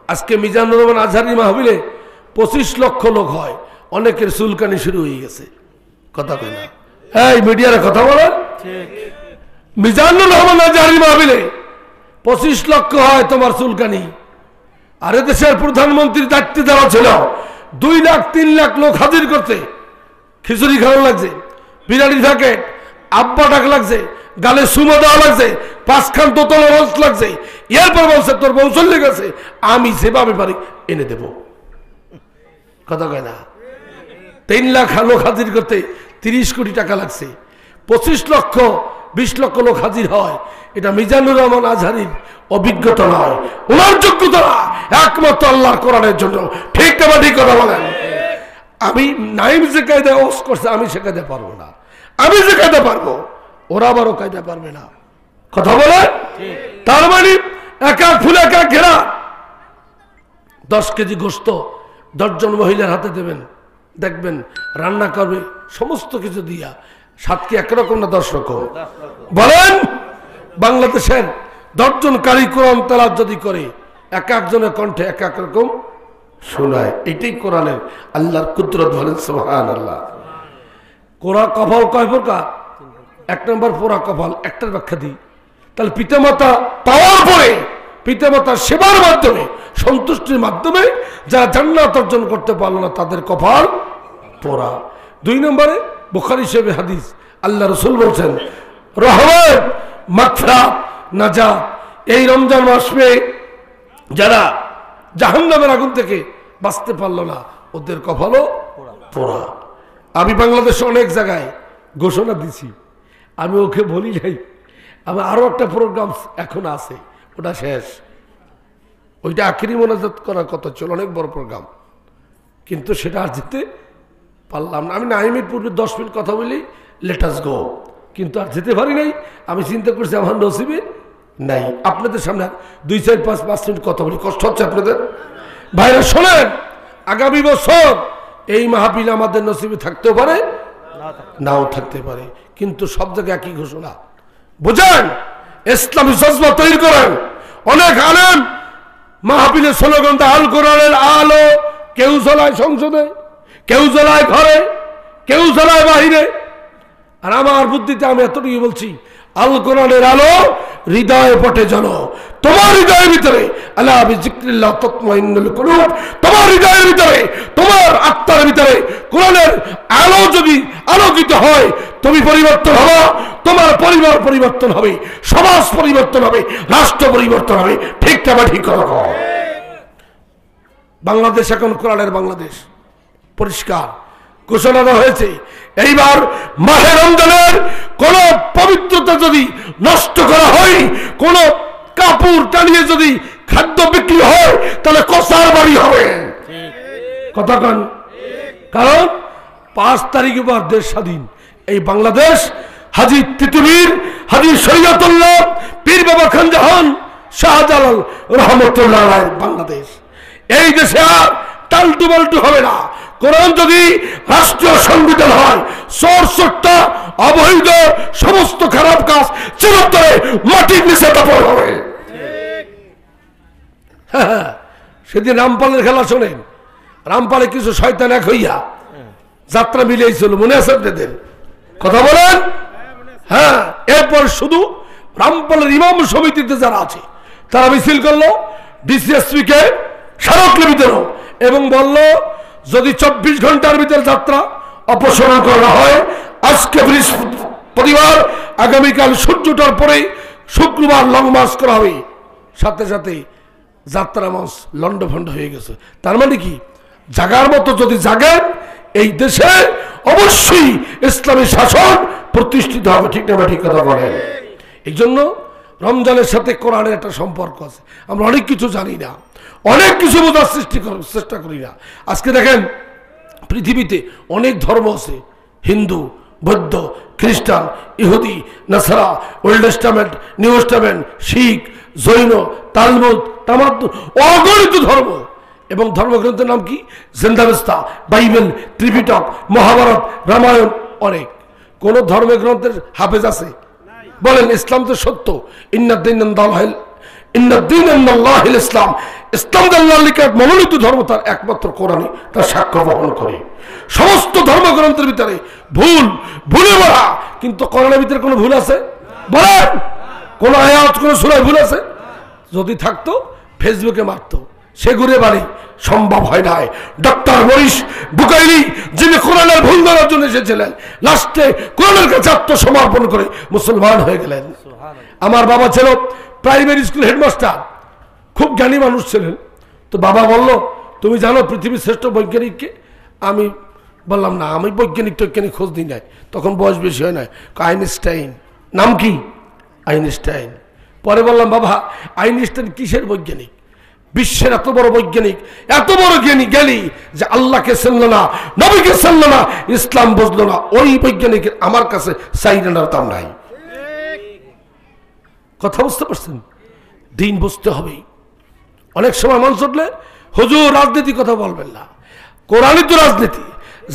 আজকে মিজানুর রহমান আজহারি মাহফিলে 25 লক্ষ লোক হয়, অনেকের চুলকানি শুরু হয়ে গেছে। কথা কয় না? এই মিডিয়ারে কথা বলেন। মিজানুর রহমান আজহারি মাহফিলে 25 লক্ষ হয় তোমার চুলকানি। আর দেশের প্রধানমন্ত্রীর দায়িত্বে দেওয়া ছিল 2 লাখ 3 লাখ লোক হাজির করতে। খিচুড়ি খাওয়া লাগছে, বিরিয়ানি থাকে, আব্বা ডাক লাগছে, গালে সুমো দেওয়া লাগছে, 5 খান তোতলা রস লাগছে। এরপর বলছে তোর বউ চলে গেছে, আমি যেভাবে পারি এনে দেব। কথা কয় না? 3 লাখ লোক হাজির করতে 30 কোটি টাকা লাগছে। 25 লক্ষ 20 লক্ষ লোক হাজির হয়, এটা মিজানুর রহমান আজহারির অভিজ্ঞতা নয়, ওনার যোগ্যতা না, একমাত্র আল্লাহর কোরআনের জন্য। ঠিক না? ঠিক কথা বলেন। আমি নাইম যে কায়দা ওস করছে আমি সে কায়দা পারবো না, আমি যে কায়দা পারবো ওরা আবারও কায়দা পারবে না। কথা বলে? তার মানে একা ফুল একা ঘেরা 10 কেজি গোস্ত 10 জন মহিলার হাতে দেবেন, দেখবেন রান্না করবে সমস্ত কিছু দিয়া। 7 কি একরকম না 10 রকম? বলেন। বাংলাদেশের 10 জন কারি কোরআন তেলাওয়াত যদি করে, এক একজনের কণ্ঠে এক এক রকম শোনায়। এটাই কোরআনের আল্লাহর কুদরত। বলেন সুবহানাল্লাহ। কোরআন কপাল কয় প্রকার? 1 নম্বর পোড়া কপাল। একটার ব্যাখ্যা দিই, তাহলে পিতামাতা পাওয়ার পরে পিতামাতার সেবার মাধ্যমে সন্তুষ্টির মাধ্যমে যারা জান্নাত অর্জন করতে পারলো না তাদের কপাল পোড়া। 2 নম্বরে বুখারী শরীফে হাদিস, আল্লাহ রাসূল বলছেন রহমত মাগফিরাত নাজাত। এই রমজান মাসে যারা জাহান্নামের আগুন থেকে বাঁচতে পারলো না ওদের কপালও পোড়া। আমি বাংলাদেশে অনেক জায়গায় ঘোষণা দিছি, আমি ওকে বলি নাই। আমার আরো একটা প্রোগ্রাম এখন আছে, ওটা শেষ, ওইটা আখিরি মোনাজাত করার কথা ছিল, অনেক বড় প্রোগ্রাম, কিন্তু সেটা আর যেতে পারলাম না। আমি নাইমের পূর্বে 10 মিনিট কথা বলি, লেট আস গো, কিন্তু আর যেতে পারি নাই। আমি চিন্তা করছি আমার নসিবে নাই। আপনাদের সামনে 2, 4, 5 মিনিট কথা বলি, কষ্ট হচ্ছে আপনাদের? ভাইরা শোনেন, আগামী বছর এই মাহফিল আমাদের নসিবে থাকতেও পারে, নাও থাকতে পারে, কিন্তু সব জায়গায় একই ঘোষণা। বুঝেন? ইসলামী জজবা তৈরি করেন। অনেক আলেম মাহফিলের স্লোগান দেয় আল কোরআনের আলো, কেউ জ্বলায় সংসদে, কেউ জ্বলায় ঘরে, কেউ জ্বলায় বাহিরে। আর আমার বুদ্ধিতে আমি এতটুকু বলছি, আল কোরআনের আলো হৃদয়ে পটে জ্বলো। তোমার হৃদয়ের ভিতরে আলা বিযিকরিল্লাহ তাতমাইন্নুল কুলুব, তোমার হৃদয়ের ভিতরে, তোমার আত্মার ভিতরে কোরআনের আলো যদি আলোকিত হয়, তুমি পরিবর্তন হবা, তোমার পরিবার পরিবর্তন হবে, সমাজ পরিবর্তন হবে, রাষ্ট্র পরিবর্তন হবে। ঠিক না? ঠিক কথা। বাংলাদেশ এখন কোরআনের বাংলাদেশ, পরিষ্কার ঘোষণা দেওয়া হয়েছে। এইবার মাহে রমজানের কোন পবিত্রতা যদি নষ্ট করা হয়, কোন কাপড় টানিয়ে যদি খাদ্য বিক্রি হয়, তাহলে কসার বাড়ি হবে। কথা কন? কারণ 5 তারিখে পর দেশ স্বাধীন। এই বাংলাদেশ হাজী তিতুমীর, হাজী শরীয়তুল্লাহ, পীর বাবা খান জাহান, শাহজালাল রহমতুল্লাহ আলাইহির বাংলাদেশ। এই দেশে আর টালটু বাল্টু হবে না। কোরআন যদি রাষ্ট্রীয় সংবিধান হয়, চোরটা অবৈধ সমস্ত খারাপ কাজ চিরতরে মাটির নিচে দাফন হবে। সেদিন রামপালের খেলা শোনেন, রামপালে কিছু শয়তান এক হইয়া যাত্রা মিলিয়েছিল, মনে আছে আপনাদের? কথা বলেন। হ্যাঁ, এরপর শুধু রামপালের ইমাম সমিতিতে যারা আছে তারা মিছিল করলো, ডিসিএসপি কে স্মারকলিপি দিল এবং বলল যদি 24 ঘন্টার ভিতরে যাত্রা অপসারণ করা হয়, আজকে বৃহস্পতিবার, আগামীকাল সূর্যটার পরে শুক্রবার লং মার্চ করা হবে। সাথে সাথে যাত্রা মঞ্চ লন্ডভন্ড হয়ে গেছে। তার মানে কি, জাগার মতো যদি জাগেন, এই দেশে অবশ্যই ইসলামী শাসন প্রতিষ্ঠিত হবে। ঠিক না? ঠিক কথা বলেন। এই জন্য রমজানের সাথে কোরআনের একটা সম্পর্ক আছে। আমরা অনেক কিছু জানি না, অনেক কিছু বোঝার চেষ্টা করি না। আজকে দেখেন পৃথিবীতে অনেক ধর্ম আছে, হিন্দু, বৌদ্ধ, খ্রিস্টান, ইহুদি, নাসারা, ওল্ড টেস্টামেন্ট, নিউ টেস্টামেন্ট, শিখ, জৈন, তালমুদ, তামাদ্দুন, অগণিত ধর্ম। এবং ধর্মগ্রন্থের নাম কি? জিন্দাবেস্তা, বাইবেল, ত্রিপিটক, মহাভারত, রামায়ণ, অনেক। কোন ধর্মগ্রন্থের হাফেজ আছে? বলেন। ইসলাম তো সত্য, ইন্নাদ্দীন ইনদাল্লাহিল ইসলাম, ইসলাম আল্লাহর নিকট মনোনীত ধর্ম তার একমাত্র কোরআনই তার সাক্ষ্য বহন করে। সমস্ত ধর্মগ্রন্থের ভিতরে ভুলে ভরা, কিন্তু কোরআনের ভিতরে কোনো ভুল আছে? বলেন, কোন আয়াত কোন সূরায় ভুল আছে? যদি থাকতো ফেসবুকে মারতো, সে ঘুরে বাড়ি সম্ভব হয় নাই। ডক্টর মরিস বুকাইলি যিনি কোরআনের ভুল ধরার জন্য এসেছিলেন, লাস্টে কোরআনের কাছে আত্মসমর্পণ করে মুসলমান হয়ে গেলেন। আমার বাবা ছিল প্রাইমারি স্কুল হেডমাস্টার, খুব জ্ঞানী মানুষ ছিলেন। তো বাবা বলল, তুমি জানো পৃথিবীর শ্রেষ্ঠ বৈজ্ঞানিককে? আমি বললাম, না, আমি বৈজ্ঞানিক টৈজ্ঞানিক খোঁজ দিই নাই, তখন বয়স বেশি হয় নাই। আইনস্টাইন। নাম কি? আইনস্টাইন। পরে বললাম, বাবা আইনস্টাইন কিসের বৈজ্ঞানিক? বিশ্বের এত বড় বৈজ্ঞানিক, এত বড় জ্ঞানী যে আল্লাহকে চিনল না, নবীকে চিনল না, ইসলাম বুঝলো না, ওই বৈজ্ঞানিকের আমার কাছে চাইনার দাম নাই। কথা বুঝতে পারছেন? দিন বুঝতে হবে। অনেক সময় মন চটলে হুজুর রাজনীতি কথা বলবেন না, কোরআনই তো রাজনীতি।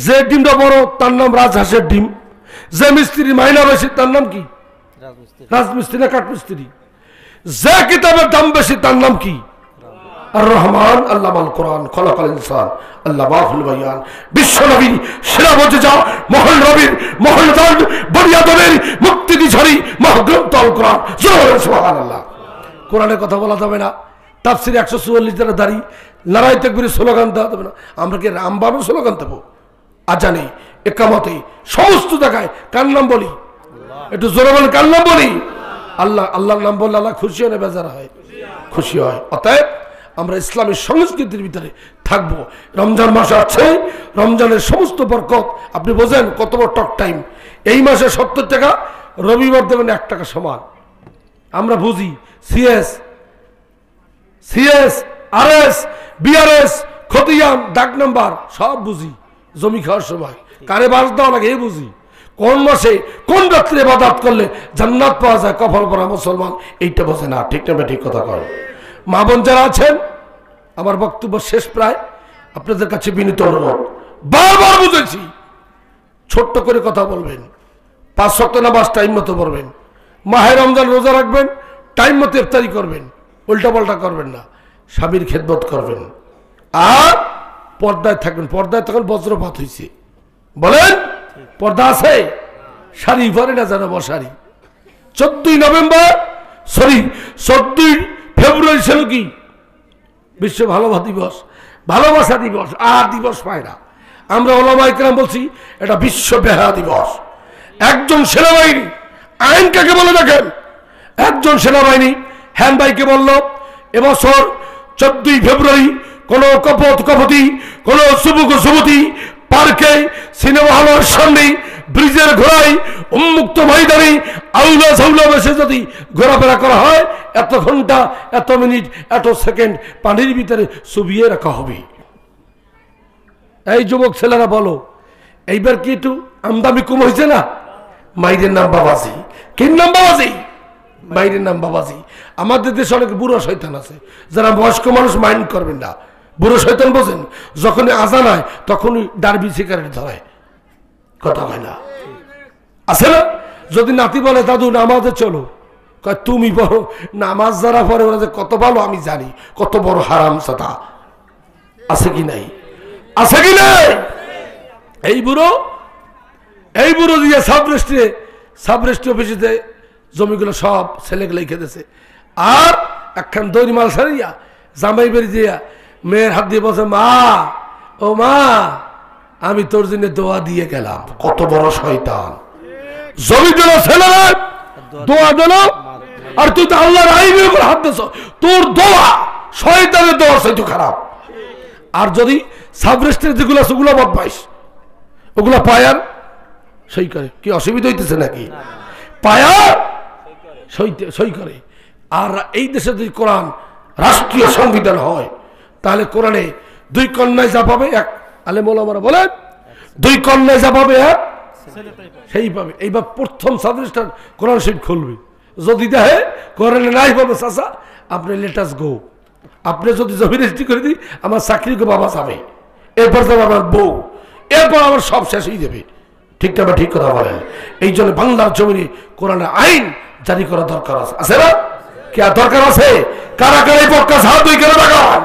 যে ডিমটা বড় তার নাম রাজহাঁসের ডিম, যে মিস্ত্রির মাইনা বেশি তার নাম কি? রাজমিস্ত্রি না কাঠমিস্ত্রি। যে কিতাবের দাম বেশি তার নাম কি? আর রহমান আল্লামাল কোরআন খলাকাল ইনসান আল্লামাহুল বায়ান। বিশ্ব নবী সেরা বলতে যাও, মহল নবীর মহলদান বনিয়াদের মুক্তি দিছারি মহাগ্রন্থ আল কোরআন। সুবহানাল্লাহ। কোরআনের কথা বলা যাবে না, তাফসির 144 দ্বারা দাঁড়ি, নারাই তাকবীরের স্লোগান দেওয়া যাবে না। আমরা কি রামবাবের স্লোগান দেবো? আজানে, একামতে, সমস্ত জায়গায় কার নাম বলি? একটু জোরে বলেন, কার নাম বলি? আল্লাহ। আল্লাহর নাম বললে আল্লাহ খুশি হয় না বেজার হয়? খুশি হয়। অতএব আমরা ইসলামের সংস্কৃতির ভিতরে থাকবো। রমজান মাস আছে, রমজানের সমস্ত বরকত আপনি বোঝেন কত বড় টক টাইম। এই মাসে 70 টাকা, রবিবার দেবেন 1 টাকা সমান। আমরা বুঝি সিএস, আরএস, বিআরএস, খতিয়ান, ডাক নাম্বার সব বুঝি। জমি খাওয়ার সময় কারে বাস দেওয়া লাগে এই বুঝি। কোন মাসে কোন রাত্রে ইবাদত করলে জান্নাত পাওয়া যায়, কপাল পরা মুসলমান এইটা বোঝে না। ঠিক না? ঠিক কথা কয়। মা বোন যারা আছেন, আমার বক্তব্য শেষ প্রায়, আপনাদের কাছে বিনীত অনুরোধ, বারবার বুঝেছি, ছোট্ট করে কথা বলবেন, 5 ওয়াক্ত নামাজ টাইম মতো পড়বেন, মাহে রমজান রোজা রাখবেন, টাইম মতো ইফতারি করবেন, উল্টা পাল্টা করবেন না, স্বামীর খেদমত করবেন, আর পর্দায় থাকবেন। পর্দায় তখন বজ্রপাত হয়েছে, বলেন পর্দা আছে? শাড়ি পরে না যেন বসারি। 14 ফেব্রুয়ারি ছিল কি? বিশ্ব ভালোবাসা দিবস, ভালোবাসা দিবস। আর দিবস পায় না। আমরা ওলামা ইকরাম বলছি এটা বিশ্ব বেহায়া দিবস। একজন সেনাবাহিনী, আইন কাকে বলে দেখেন, একজন সেনাবাহিনী হ্যান ভাইকে বলল, এবছর 14 ফেব্রুয়ারি কোন কপতি, কোন যুবতী পার্কে, সিনেমা হলের সামনে, ব্রিজের ঘোড়ায়, উন্মুক্ত ময়দানে আউলা ঝাউলা বেশে যদি ঘোরাফেরা করা হয়, এত ঘন্টা, এত মিনিট, এত সেকেন্ড পানির ভিতরে চুবিয়ে রাখা হবে। এই যুবক ছেলেরা বলো, এইবার কি একটু আমদামি কম হয়েছে না? মাইরের নাম বাবাজি। কি নাম বাবাজি? মাইরের নাম বাবাজি। আমাদের দেশে অনেক বুড়ো শয়তান আছে, যারা বয়স্ক মানুষ মাইন্ড করবেন না। বুড়ো শয়তান বোঝেন, যখনই আজান হয় তখনই ডারবি সিগারেট ধরায়, কথা হয় না, আছে না? যদি নাতি বলে দাদু নামাজে চলো, কয় তুমি বড় নামাজ যারা পড়ে ওরা যে কত ভালো আমি জানি, কত বড় হারাম সাদা। আছে কি নাই? আছে কি নাই? এই বুড়ো দিয়ে সাবরেস্ট্রি অফিসে জমিগুলো সব ছেলেগুলো খেতেছে, আর একখান দৈরি মাল সারিয়া জামাই বেরিয়ে দিয়া মেয়ের হাত দিয়ে বসে, মা ও মা আমি তোর জন্য দোয়া দিয়ে গেলাম। কত বড় শয়তান! জমি দিল ছেলেরা, দোয়া দিল, আর তুই তো আল্লাহর আইনের উপর হাত দিছ। তোর দোয়া শয়তানের দোয়া সেটা খারাপ। আর যদি সাবরেস্টের যেগুলো আছে ওগুলো বদমাইশ, ওগুলো পায়ার সই করে, কি অসুবিধা হইতেছে নাকি? পায়ার সই করে। আর এই দেশে যদি কোরআন রাষ্ট্রীয় সংবিধান হয়, তাহলে কোরআনে 2 কন্যায় যা পাবে, এক আলেম ওলামারা বলেন 2 কন্যায় যা পাবে এক সেই পাবে। এইবার প্রথম সাবরেস্টার কোরআন শরীফ খুলবে, যদি দেখে কোরআনে নাই পাবে, চাচা আপনি লেটাস গো, আপনি যদি জমি রেজিস্ট্রি করে দিই আমার চাকরিকে বাবা যাবে, এরপর যাবে আমার বউ, এরপর আমার সব শেষ হয়ে যাবে। ঠিক না? ঠিক কথা বলেন। এই জন্য বাংলার জমিনে কোরআনের আইন জারি করা দরকার আছে, আছে না? কি আর দরকার আছে? কারা কারা এই পক্ষ হাত দুই কেন দেখান?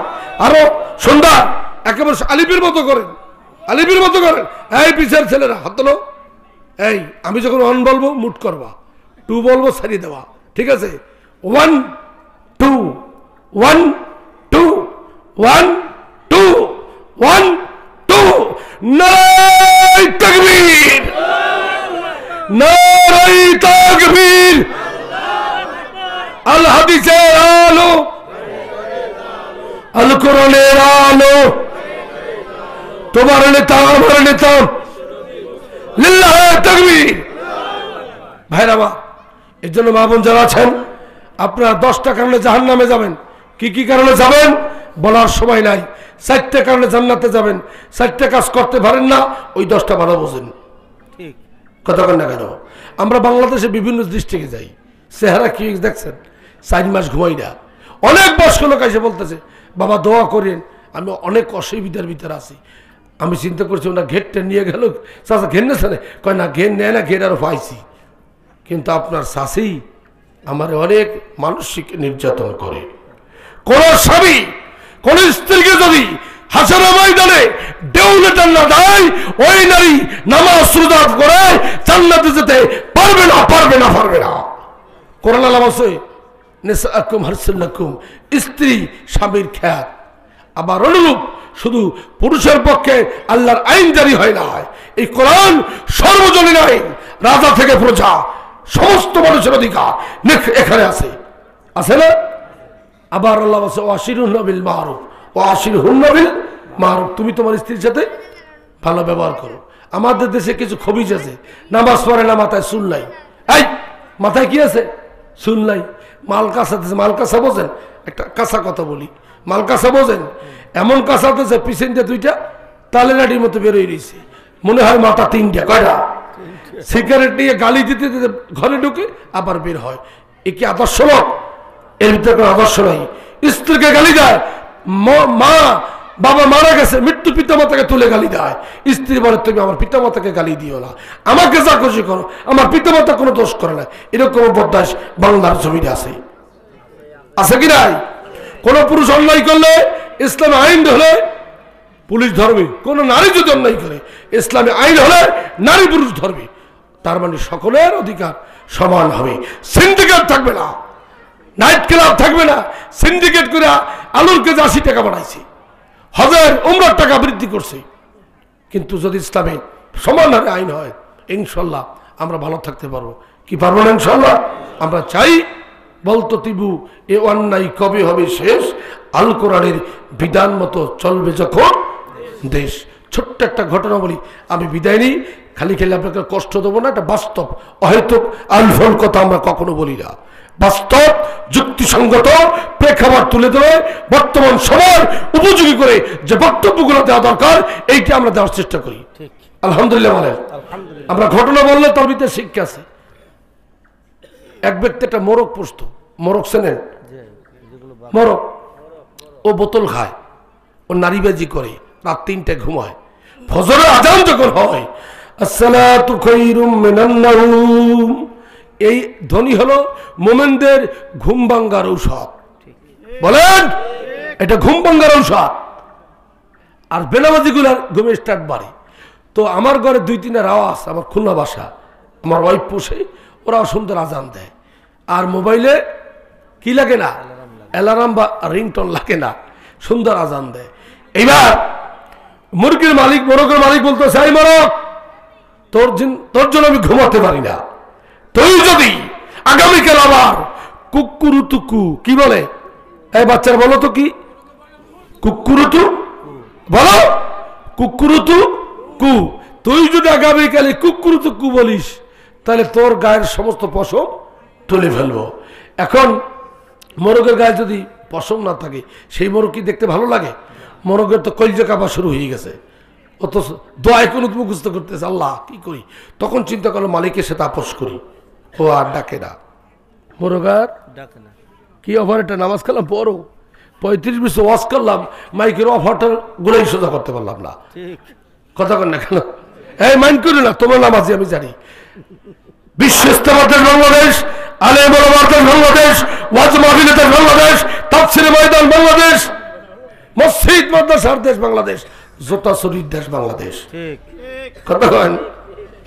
আরো সন্ধ্যা একেবারে আলিপের মতো করেন, আলিপের মতো করেন। এই পিছের ছেলেরা হাত তোলো। এই আমি যখন 1 বলবো মুট করবা, 2 বলবো ছাড়িয়ে দেওয়া, ঠিক আছে? 1 2 1 2 1 2 1 2 নারায়ে তাকবীর, নারায়ে তাকবীর। আল হাদিসের আলো, আল কোরআনের আলো, তোমার নেতা আমার নেতা, লিল্লাহে তাকবীর। ভাইরা আমার, এর জন্য মা বোন যারা আছেন, আপনারা 10টা কারণে জাহান্নামে যাবেন। কি কি কারণে যাবেন বলার সময় নাই। 4টা কারণে জান্নাতে যাবেন। 4টা কাজ করতে পারেন না, ওই 10টা ভালো বোঝেন। ঠিক কথা কেন না কেন? আমরা বাংলাদেশে বিভিন্ন ডিস্ট্রিক্টে যাই, চেহারা কি দেখছেন? 4 মাস ঘুমাই না। অনেক বয়স্ক লোক এসে বলতেছে, বাবা দোয়া করেন, আমি অনেক অসুবিধার ভিতরে আছি। আমি চিন্তা করছি ওনা ঘেরটা নিয়ে গেল, চাচা ঘের নেছে না? কয় না, ঘের নেয় না, ঘের আরো পাইছি। কিন্তু আপনার শাশি আমার অনেক মানসিক নির্যাতন করে। কোন স্বামী কোন স্ত্রীকে যদি হাসরের ময়দানে দেউলে না দেয়, ওই নারী নামাজ রোজা করে জান্নাতে যেতে পারবে না, পারবে না, পারবে না। কোরআন আল্লাহ বলছে, নিসাআকুম হারসুল লাকুম, স্ত্রী স্বামীর খেয়াল। আবার অনুরূপ শুধু পুরুষের পক্ষে আল্লাহর আইন জারি হয় না, এই কোরআন সর্বজনীন আইন, রাজা থেকে প্রজা সমস্ত মানুষের অধিকার এখানে আছে, আছে না? আবার আল্লাহ বলছে, ওয়াশিরুহুন্না বিল মারুফ, ওয়াশিরুহুন্না বিল মারুফ, তুমি তোমার স্ত্রীর সাথে ভালো ব্যবহার করো। আমাদের দেশে কিছু খবিজ আছে, নামাজ পড়ে না, মাথায় চুল নাই। এই মাথায় কি আছে? চুল নাই। মাল কাঁচাতেছে, মাল কাঁচা বোঝেন? একটা কাঁচা কথা বলি, মাল কাঁচা বোঝেন? এমন কাঁচাতেছে পিছন দিয়ে 2টা তালেনাটির মতো বেরোয় রয়েছে, মনে হয় মাথা 3টা। কয়টা? সিগারেট নিয়ে গালি দিতে দিতে ঘরে ঢুকে আবার বের হয়। এ কি আদর্শ লোক? এর ভিতরে কোনো আদর্শ নাই। স্ত্রীকে গালি দেয়, মা বাবা মারা গেছে, মৃত্যু পিতা মাতাকে তুলে গালি দেয়। স্ত্রী বলে, তুমি আমার পিতা মাতাকে গালি দিও না, আমাকে যা খুশি করো, আমার পিতা মাতা কোনো দোষ করে না। এরকম বদমাশ বাংলার জমিনে আছে, আছে কি নাই? কোন পুরুষ অন্যায় করলে ইসলামে আইন হলে পুলিশ ধরবে, কোন নারী যদি অন্যায় করে ইসলামে আইন হলে নারী পুরুষ ধরবে। তার মানে সকলের অধিকার সমান হবে। সিন্ডিকেট থাকবে না, নাইট ক্লাব থাকবে না। সিন্ডিকেট করে আলুর কেজি 80 টাকা বাড়াইছে, হজের উমরার টাকা বৃদ্ধি করছে। কিন্তু যদি ইসলামে সমান হারে আইন হয়, ইনশাল্লাহ আমরা ভালো থাকতে পারবো। কি পারবো না? ইনশাল্লাহ আমরা চাই। বলতো তিবু, এ অন্যায় কবে হবে শেষ? আল কোরআনের বিধান মতো চলবে যখন দেশ। ছোট্ট একটা ঘটনা বলি, আমি বিদায় নিই। খালি খেলে আপনাকে কষ্ট দেবো না, এটা বাস্তব, অহেতুক আলফল কথা আমরা কখনো বলি না। বাস্তব যুক্তিসঙ্গত প্রেক্ষাপট তুলে ধরে বর্তমান সময় উপযোগী করে যে বক্তব্যগুলো দেওয়া দরকার, এইটা আমরা দেওয়ার চেষ্টা করি। আলহামদুলিল্লাহ বলেন। আমরা ঘটনা বললে তার ভিতরে শিক্ষা আছে। এক ব্যক্তি একটা মোরগ পুষত। মোরগ চেনেন? মোরগ। ও বোতল খায়, ও নারীবাজি করে, রাত 3টায় ঘুমায়। ফজরের আজান যখন হয়, আসসালাতু খায়রুম মিনান নাওম, এই ধ্বনি হলো মোমেনদের ঘুম ভাঙ্গার ঔষধ। বলেন, এটা ঘুম ভাঙ্গার ঔষধ। আর বেনামাজিগুলার ঘুমের স্টার্ট বাড়ে। তো আমার ঘরে 2-3 আওয়াজ, আমার খুলনা বাসা, আমার ওয়াইফ পোষে, ওরাও সুন্দর আজান দেয়। আর মোবাইলে কি লাগে না, অ্যালার্ম বা রিংটোন লাগে না, সুন্দর আজান দেয়। এইবার মুরগির মালিক, মোরগের মালিক বলতো, সেই মোরগ, তোর জন্য আমি ঘুমাতে পারি না। তুই যদি আগামীকাল আবার কুকুরুতুকু, কি বলে এই বাচ্চারা, বলো তো কি কুকুরুতু, বলো কুকুরুতু কু, তুই যদি আগামীকালে কুকুরুতু কু বলিস, তাহলে তোর গায়ের সমস্ত পশম তুলে ফেলবো। এখন মোরগের গায়ে যদি পশম না থাকে, সেই মোরগ কি দেখতে ভালো লাগে? মোরগের তো কলজা কাঁপা শুরু হয়ে গেছে, অথচ দোয়ায় কোন মুখস্থ করতেছে, আল্লাহ কি করি? তখন চিন্তা করলো মালিকের সাথে আপোষ করি। ও আর ডাকে না, মোরগ আর ডাকে না। কি অফার, একটা নামাজ খেলাম বড় 35 বছর ওয়াজ করলাম, মাইকের অফারটা গুলাই সোজা করতে পারলাম না। কথা কর না কেন? এই মাইন্ড করি না, তোমার নামাজি আমি জানি। বিশ্ব ইস্তেমাতের বাংলাদেশ, আলেম ওলামাদের বাংলাদেশ, ওয়াজ মাহফিলের বাংলাদেশ, তাফসীরের ময়দান বাংলাদেশ, মাদ্রাসার দেশ বাংলাদেশ, জোতাচুরির দেশ বাংলাদেশ। কথা কন?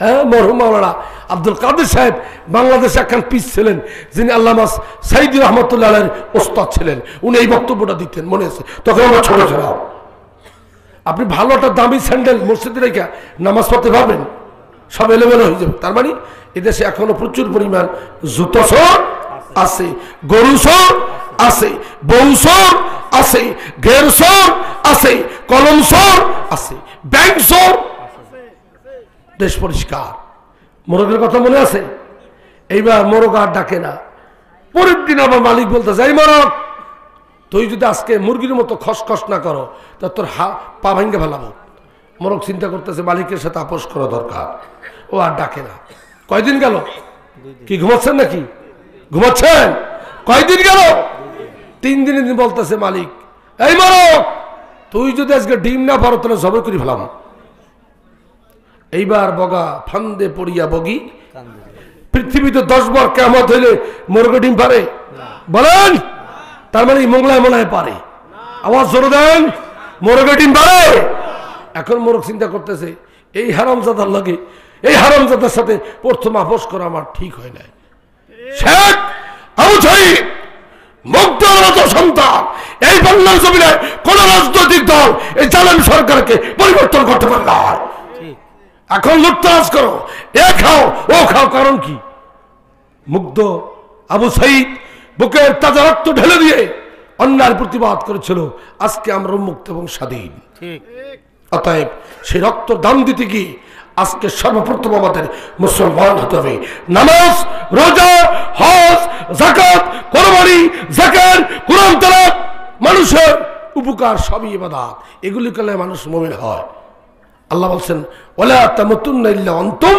হ্যাঁ, মরহুম মাওলানা আব্দুল কাদের সাহেব বাংলাদেশে একখান পিস ছিলেন, যিনি আল্লামা সাইদি রহমতুল্লাহ আলাইহির ওস্তাদ ছিলেন। উনি এই বক্তব্যটা দিতেন, মনে আছে? তখন আমরা ছোট ছিলাম। আপনি ভালো একটা দামি স্যান্ডেল মসজিদে রেখে নামাজ পড়তে পারবেন, সব এলোমেলো হয়ে যাবে। তার মানে এদেশে এখনো প্রচুর পরিমাণ জুতো চোর আছে, গরু চোর আছে, বউ চোর আছে, ঘের চোর আছে, কলম চোর আছে, ব্যাংক চোর। দেশ পরিষ্কার। মোরগের কথা মনে আছে? এইবার মোরগ আর ডাকে না। পরের দিন আমার মালিক বলতে যাই, মোরগ তুই যদি আজকে মুরগির মতো খসখস না করো তা তোর পা ভাঙ্গে ফেলাবো। মোরগ চিন্তা করতেছে মালিকের সাথে আপোষ করা দরকার, ও আর ডাকে না। কয়দিন গেল? কি ঘুমাচ্ছেন নাকি? ঘুমাচ্ছেন? কয়দিন গেল? 3 দিন বলতেছে মালিক, এই মোরগ তুই যদি আজকে ডিম না পারো তাহলে জবাই করে ফেলাম। এইবার বগা ফান্দে পড়িয়া বগি। পৃথিবীতে 10 বার কিয়ামত হইলে মোরগ ডিম পারে? বলেন। তার মানে মোংলায় মোলায় পারে। আওয়াজ জোরে দেন, মোরগ ডিম পারে? এখন মোরগ চিন্তা করতেছে, এই হারামজাদার লাগে, এই হারামজাদার সাথে প্রথম আপোষ করা আমার ঠিক হয় না। শেখ আবু সাঈদ মুগ্ধর মতো সন্তান, এই বাংলার জমিনে কোন রাজনৈতিক দল এই জালেম সরকারকে পরিবর্তন করতে পারে না। এখন লুটতরাজ করো, এ খাও ও খাও, কারণ কি? মুগ্ধ আবু সাঈদ বুকের তাজা রক্ত ঢেলে দিয়ে অন্যায়ের প্রতিবাদ করেছিল। আজকে আমরা মুক্ত এবং স্বাধীন। অতএব সেই রক্ত দাম দিতে গিয়ে আজকে সর্বপ্রথম আমাদের মুসলমান হতে হবে। নামাজ, রোজা, হজ, যাকাত, কুরবানি, যাকাত, কোরআন তেলাওয়াত, মানুষের উপকার সবই ইবাদত। এগুলি করলে মানুষ মুমিন হয়। আল্লাহ বলছেন, ওয়ালা তামুতুন্না ইল্লা আনতুম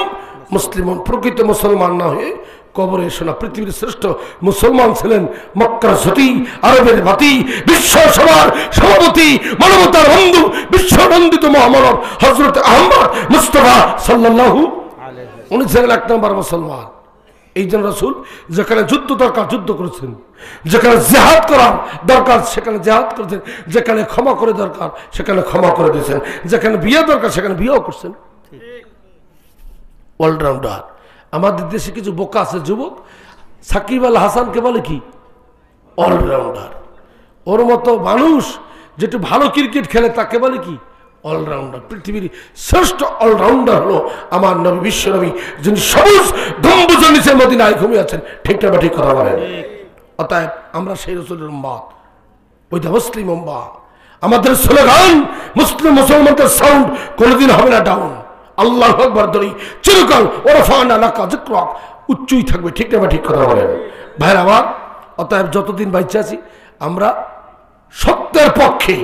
মুসলিমুন। প্রকৃত মুসলমান না হয়ে কবরে এসো না। পৃথিবীর শ্রেষ্ঠ মুসলমান ছিলেন মক্কার জ্যোতি, আরবের বাতি, বিশ্ব সভার সভাপতি, মানবতার বন্ধু, বিশ্বনন্দিত মহামানব হযরত আহমদ মুস্তাফা সাল্লাল্লাহু আলাইহি ওয়াসাল্লাম। উনি ছিলেন 1 নম্বর মুসলমান। এই জন্য রাসূল যেখানে যুদ্ধ দরকার যুদ্ধ করেছেন, যেখানে জিহাদ করার দরকার সেখানে জিহাদ করেছেন, যেখানে ক্ষমা করে দরকার সেখানে ক্ষমা করে দিয়েছেন, যেখানে বিয়ে দরকার সেখানে বিয়েও করছেন। অলরাউন্ডার। আমাদের দেশে কিছু বোকা আছে যুবক, সাকিব আল হাসানকে বলে কি অলরাউন্ডার। ওর মতো মানুষ যেটা ভালো ক্রিকেট খেলে তাকে বলে কি অলরাউন্ডার। পৃথিবীর শ্রেষ্ঠ অলরাউন্ডার হলো আমার নবী, বিশ্ব নবী, যিনি সবুজ গম্বুজের নিচে মদিনায় ঘুমিয়ে আছেন। ঠিক না ঠিক কথা বলেন? অতএব আমরা সেই রাসূলের উম্মত, ওই দা মুসলিম উম্মাহ। আমাদের স্লোগান মুসলিম, মুসলমানদের সাউন্ড কোনোদিন হবে না ডাউন। আল্লাহু আকবার ধরি চিরকাল ওরফানা লাকা যিকরাক উচ্চই থাকবে। ঠিক না ঠিক কথা বলেন ভাইরা আমার? অতএব যতদিন বাইচে আছি আমরা সত্যের পক্ষে,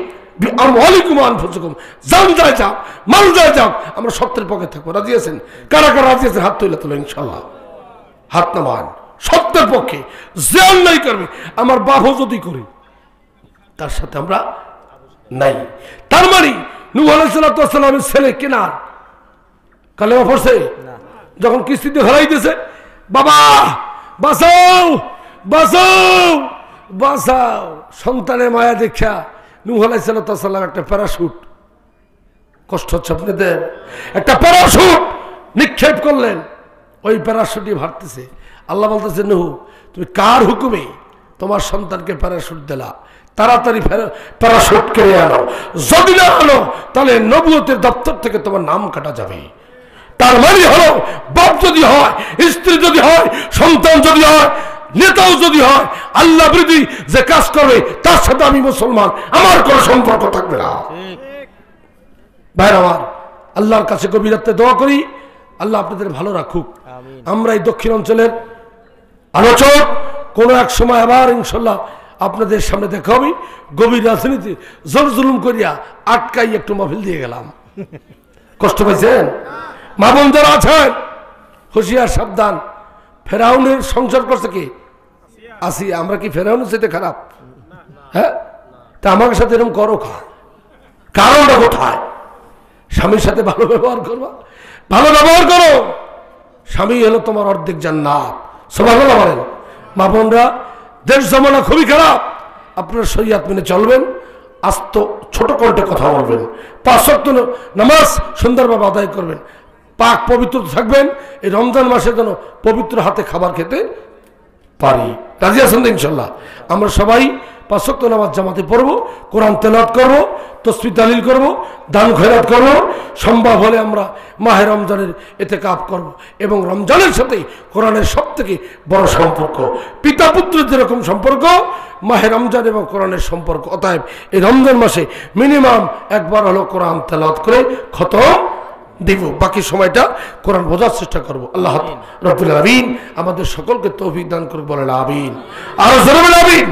আমওয়ালিকুম আনফুসুকুম, জান যায় যাক মাল যায় যাক, আমরা সত্যের পক্ষে থাকবো। রাজি আছেন? কারা কারা রাজি আছেন? হাত তুলে তোলো ইনশাআল্লাহ। হাত নামান। সত্যের পক্ষে যে অন্যায় করবে, আমার বাপও যদি করে, তার সাথে আমরা নাই। তার মানে নূহ আলাইহিস সালামের ছেলে কেনান কালেমা পড়ছে, যখন কিস্তিতে হারাইতেছে, বাবা বাঁচাও বাঁচাও বাঁচাও, সন্তানের মায়া দেখা নূহ আলাইহিস সালাম একটা প্যারাশুট, কষ্ট হচ্ছে আপনাদের, একটা প্যারাশুট নিক্ষেপ করলেন। ওই প্যারাশুটই ভারতেছে। আল্লাহ বলতেছে, নূহ তুমি কার হুকুমে তোমার সন্তানকে প্যারাশুট দিলা? তাড়াতাড়ি প্যারাশুট কিনে আনো, যদি না আনো তাহলে নবুয়তের দপ্তর থেকে তোমার নাম কাটা যাবে। তার মানে হলো, বাপ যদি হয়, স্ত্রী যদি হয়, সন্তান যদি হয়, নেতাও যদি হয়, আল্লাহ বিরোধী যে কাজ করবে তার সাথে আমি মুসলমান, আমার কোনো সম্পর্ক থাকবে না। ভাইরা আমার, আল্লাহর কাছে গভীর রাতে দোয়া করি, আল্লাহ আপনাদের ভালো রাখুক। আমরা এই দক্ষিণ অঞ্চলের আলোচক, কোন এক সময় আবার ইনশাল্লাহ আপনাদের সামনে দেখা হবে। গভীর রাজনীতি জোর জুলুম করিয়া আটকাই একটু মাহফিল দিয়ে গেলাম। কষ্ট পাইছেন? মা বোন যারা আছেন হুঁশিয়ার, সাবধান। ফেরাউনের সংসার করছে কি? আসিয়া। আমরা কি ফেরাউনের সাথে খারাপ? হ্যাঁ, তা আমার সাথে এরকম করো খা, কারণটা কোথায়? স্বামীর সাথে ভালো ব্যবহার করবা, ভালো ব্যবহার করো। স্বামী হলো তোমার অর্ধেক জান্নাত। সুবহানাল্লাহ বলেন। মা বোনরা, দেশ জমানা খুবই খারাপ, আপনারা শরীয়ত মেনে চলবেন, আস্ত ছোট কণ্ঠে কথা বলবেন, 5 ওয়াক্ত নামাজ সুন্দরভাবে আদায় করবেন, পাক পবিত্র থাকবেন। এই রমজান মাসে যেন পবিত্র হাতে খাবার খেতে পারি। রাজি আছেন তো ইনশাল্লাহ? আমরা সবাই 5 ওয়াক্ত নামাজ জামাতে পড়বো, কোরআন তেলাওয়াত করবো, তাসবিহ তাহলিল করবো, দান খয়রাত করবো। সম্ভব হলে আমরা মাহে রমজানের ইতিকাফ করব এবং রমজানের সাথে কোরআনের সবথেকে বড় সম্পর্ক, পিতা পুত্রের যেরকম সম্পর্ক মাহে রমজান এবং কোরআনের সম্পর্ক। অতএব এই রমজান মাসে মিনিমাম একবার হলো কোরআন তেলাওয়াত করে খতম দিব, বাকি সময়টা কোরআন বোঝার চেষ্টা করবো। আল্লাহ রাব্বুল আলামিন আমাদের সকলকে তৌফিক দান করুক, বলেন আমিন। আর জোরে বলেন আমিন।